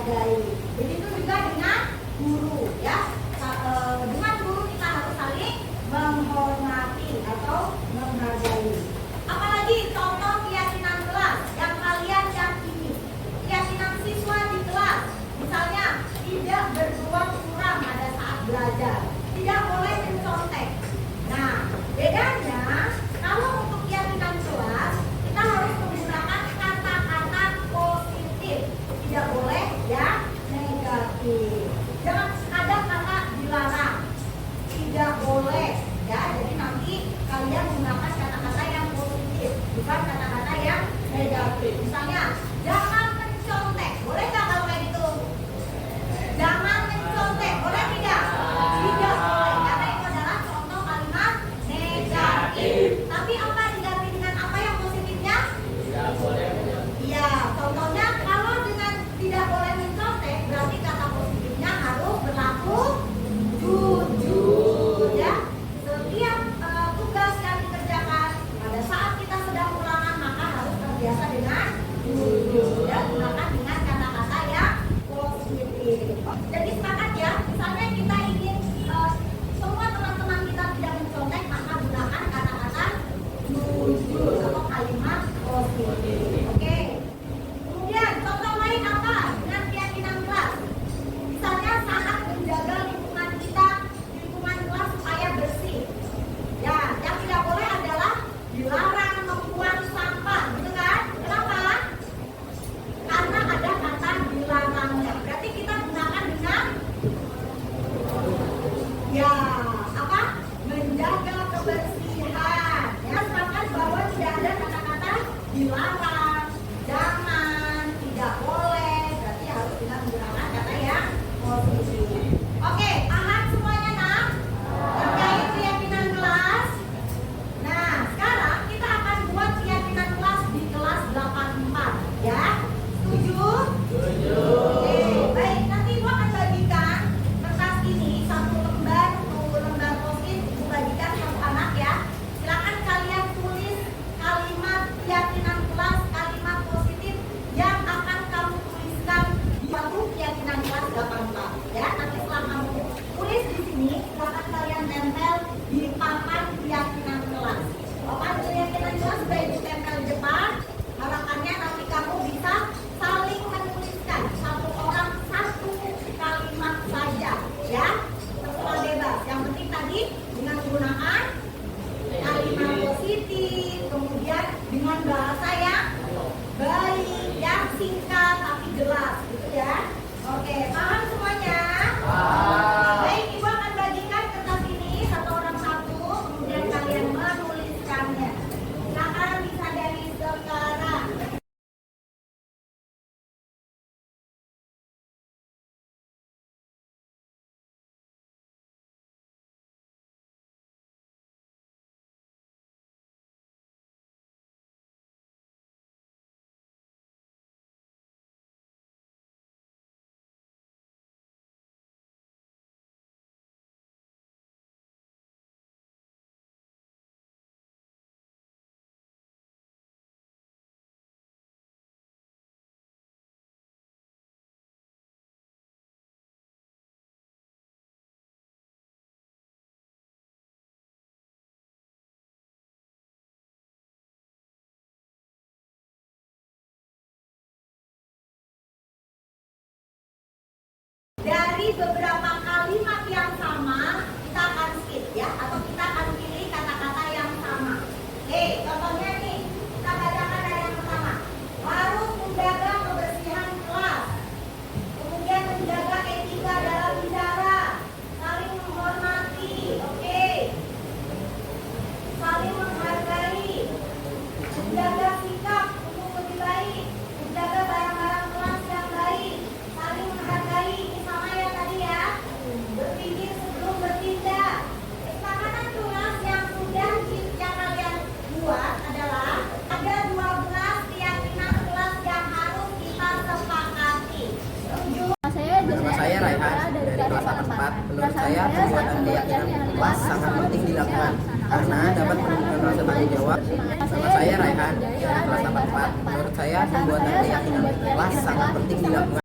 menghargai. Begitu juga dengan guru ya. Dengan guru kita harus saling menghormati atau menghargai. Apalagi contoh keyakinan kelas yang kalian yakini. Keyakinan siswa di kelas, misalnya tidak berbuat curang pada saat belajar, tidak boleh mencontek. Nah, bedanya kalau untuk keyakinan kelas kita harus menggunakan kata-kata positif, tidak boleh ya negatif. Jangan ada kata dilarang, tidak boleh ya. Jadi nanti kalian menggunakan kata-kata yang positif, bukan kata-kata yang negatif. Misalnya, jangan mencontek, boleh nggak kalau kayak gitu? Jangan mencontek, boleh tidak? Tidak boleh, karena itu adalah contoh kalimat negatif. Tapi apa diganti dengan apa yang positifnya? Tidak boleh. Iya, contohnya kalau dengan tidak boleh mencontek, berarti kata positifnya harus berlaku jujur ya. Setiap tugas yang dikerjakan pada saat kita sedang ulangan maka harus terbiasa dengan jujur ya, gunakan dengan kata-kata yang positif. Jadi sepakat ya, misalnya kita ingin semua teman-teman kita tidak mencontek, maka gunakan kata-kata jujur atau kalimat positif. Oke. Kemudian contoh lain apa dengan keyakinan kelas? Misalnya saat menjaga lingkungan kita, lingkungan kelas supaya bersih. Ya, yang tidak boleh adalah dilarang membuang sampah, gitu kan? Kenapa? Karena ada kata dilarangnya. Berarti kita gunakan dengan ya apa? Menjaga kebersihan. Ya, sedangkan bahwa tidak ada kata-kata dilarang, jangan, tidak boleh. Berarti harus kita menggunakan kata yang positif. Oke, paham semuanya nak? Terkait keyakinan kelas. Nah, sekarang kita akan buat keyakinan kelas di kelas 84 ya. Setuju? Setuju. Oke, baik. Nanti Ibu akan bagikan kertas ini satu lembar post-it, Ibu bagikan satu anak ya. Silakan kalian tulis kalimat keyakinan kelas, kalimat positif yang akan kamu tuliskan di satu keyakinan kelas 84 ya. Nanti setelah kamu tulis di sini, silakan kalian tempel di papan keyakinan kelas. Papan keyakinan kelas sudah Ibu tempel di depan. Harapannya nanti kamu bisa saling menuliskan, satu orang satu kalimat saja ya. Terserah bebas. Yang penting tadi dengan menggunakan kalimat positif, kemudian dengan bahasa yang baik, yang singkat tapi jelas gitu ya. Oke, paham semuanya? Baik, Ibu akan bagikan kertas ini satu orang satu, kemudian kalian menuliskannya. Silakan bisa dari sekarang. Dari beberapa kalimat yang sama, kita akan skip ya, atau kita akan pilih kata-kata yang sama. Contohnya nih, kita bacakan dari yang pertama. Harus menjaga kebersihan kelas, kemudian menjaga etika dalam bicara, saling menghormati, oke, saling menghargai, menjaga sikap untuk lebih baik, menjaga barang-barang kelas yang baik, saling menghargai. Ini sama ya tadi ya, berpikir sebelum bertindak. Kesepakatan kelas yang sudah kalian buat adalah ada 12 keyakinan kelas yang harus kita sepakati. Nama saya Raihan dari kelas 84. Menurut saya pembuatan keyakinan kelas sangat penting dilakukan karena dapat menunjukkan rasa tanggung jawab. Nama saya Raihan dari kelas 84. Menurut saya pembuatan keyakinan kelas sangat penting dilakukan.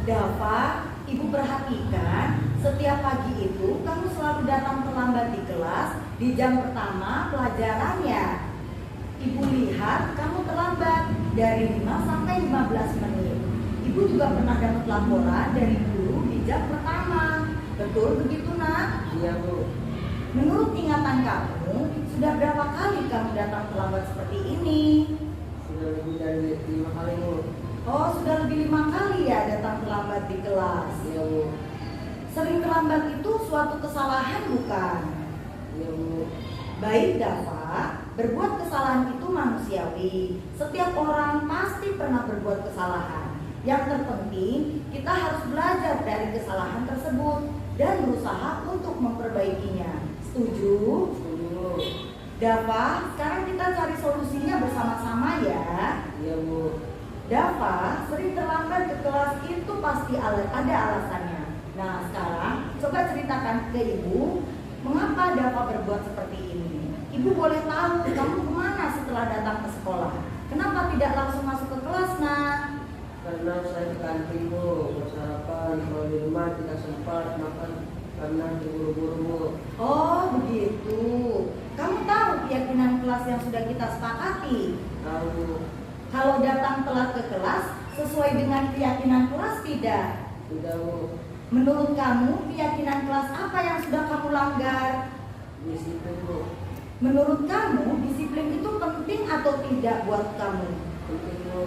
Dava, Ibu perhatikan setiap pagi itu kamu selalu datang terlambat di kelas di jam pertama pelajarannya. Ibu lihat kamu terlambat dari 5 sampai 15 menit. Ibu juga pernah dapat laporan dari guru di jam pertama. Betul begitu, Nak? Iya, Bu. Menurut ingatan kamu, sudah berapa kali kamu datang terlambat seperti ini? Sudah lebih dari 5 kali, Bu. Oh, sudah lebih 5 kali ya datang terlambat di kelas. Iya, Bu. Sering terlambat itu suatu kesalahan bukan? Iya, Bu. Baik, Dava, berbuat kesalahan itu manusiawi. Setiap orang pasti pernah berbuat kesalahan. Yang terpenting, kita harus belajar dari kesalahan tersebut dan berusaha untuk memperbaikinya. Setuju? Setuju. Dava, sekarang kita cari solusinya bersama-sama ya. Iya, Bu. Dava, sering terlambat ke kelas itu pasti ada alasannya. Nah, sekarang coba ceritakan ke Ibu, mengapa Dava berbuat seperti ini. Ibu boleh tahu kamu kemana setelah datang ke sekolah. Kenapa tidak langsung masuk ke kelas, Nak? Karena saya ke kantin, Bu, buat sarapan. Kalau di rumah tidak sempat makan karena terburu-buru, Bu. Oh, begitu. Kamu tahu keyakinan kelas yang sudah kita sepakati? Tahu, Bu. Kalau datang telat ke kelas, sesuai dengan keyakinan kelas tidak? Tidak, Bu. Menurut kamu, keyakinan kelas apa yang sudah kamu langgar? Disiplin, Bu. Menurut kamu, disiplin itu penting atau tidak buat kamu? Penting, Bu.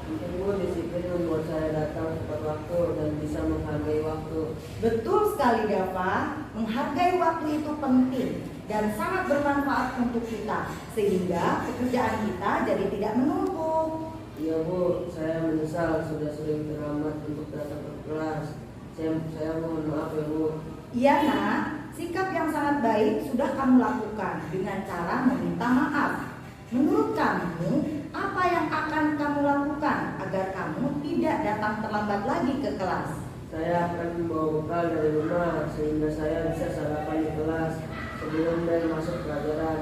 Penting, Bu. Disiplin membuat saya datang tepat waktu dan bisa menghargai waktu. Betul sekali, Dava. Menghargai waktu itu penting dan sangat bermanfaat untuk kita, sehingga pekerjaan kita jadi tidak menumpuk. Iya, Bu. Saya menyesal sudah sering terlambat untuk datang ke kelas. Saya mohon maaf ya, Bu. Iya, Nak. Sikap yang sangat baik sudah kamu lakukan dengan cara meminta maaf. Menurut kamu, apa yang akan kamu lakukan agar kamu tidak datang terlambat lagi ke kelas? Saya akan membawa bekal dari rumah sehingga saya bisa sarapan di kelas sebelum dan masuk pelajaran.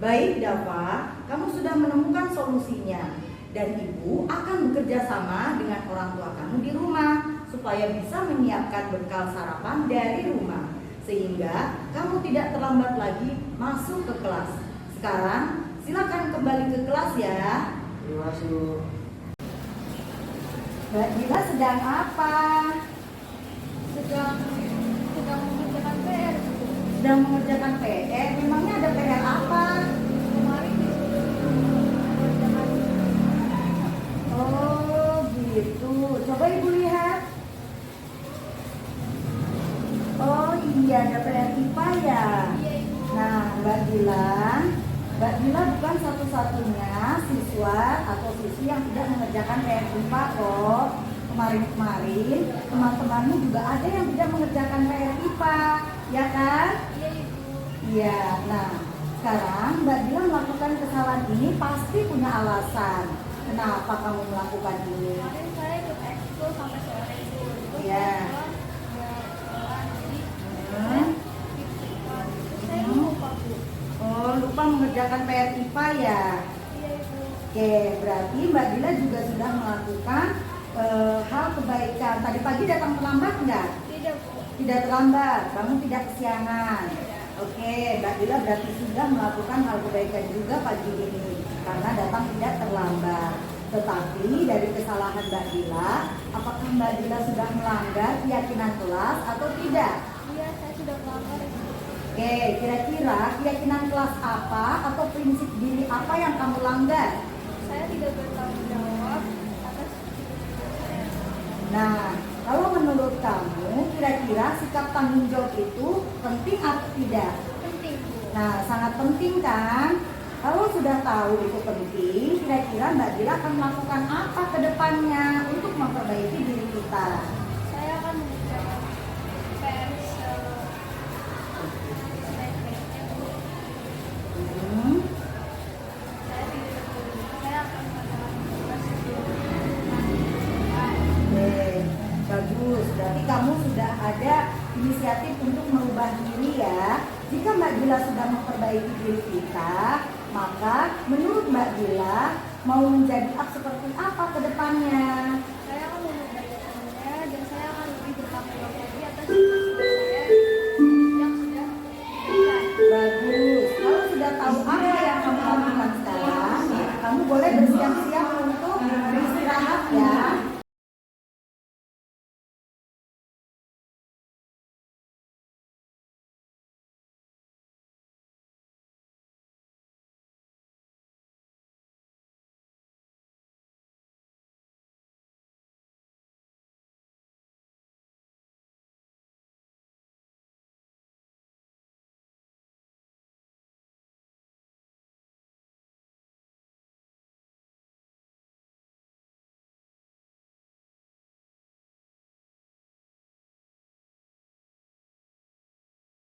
Baik, Dava, kamu sudah menemukan solusinya. Dan Ibu akan bekerja sama dengan orang tua kamu di rumah supaya bisa menyiapkan bekal sarapan dari rumah, sehingga kamu tidak terlambat lagi masuk ke kelas. Sekarang silakan kembali ke kelas ya. Terima kasih, Bu. Mbak Dila sedang apa? sedang mengerjakan PR. Sedang mengerjakan PR. Memangnya ada PR apa? Kemarin mengerjakan Oh gitu. Coba Ibu lihat. Oh iya, ada PR IPA ya. iya Ibu. Nah, Mbak Dila bukan satu-satunya siswa atau siswi yang tidak mengerjakan PR IPA kok. Kemarin-kemarin teman-temanmu juga ada yang tidak mengerjakan PR IPA, ya kan? Iya Ibu. Iya. Nah, sekarang Mbak Dila melakukan kesalahan ini pasti punya alasan. Kenapa kamu melakukan ini? Kemarin saya ikut ekskul sampai sore Ibu. Terus Iya. saya pulang, jadi Hmm. saya lupa Bu. Oh, lupa mengerjakan PR IPA ya. Iya Ibu. Oke, berarti Mbak Dila juga sudah melakukan hal kebaikan. Tadi pagi datang terlambat enggak? Tidak Bu. Tidak terlambat, kamu tidak kesiangan. Oke, Mbak Dila berarti sudah melakukan hal kebaikan juga pagi ini karena datang tidak terlambat. Tetapi dari kesalahan Mbak Dila, apakah Mbak Dila sudah melanggar keyakinan kelas atau tidak? Iya, saya sudah melanggar Ibu. Oke, kira-kira keyakinan kelas apa atau prinsip diri apa yang kamu langgar? Saya tidak bertanggung jawab atas keputusan saya. Nah, kalau menurut kamu, kira-kira sikap tanggung jawab itu penting atau tidak? Penting Bu. Nah, sangat penting kan? Kalau sudah tahu itu penting, kira-kira Mbak Dila akan melakukan apa ke depannya untuk memperbaiki diri kita? Saya akan mengerjakan PR sebaik-baiknya Bu. Hmm, Saya akan melakukan tugas sebelum oke, bagus. Berarti kamu sudah ada inisiatif untuk merubah diri ya. Jika Mbak Dila sudah memperbaiki diri kita, maka menurut Mbak Dila mau menjadi seperti apa ke depannya? saya dan saya akan lebih bertanggung jawab lagi atas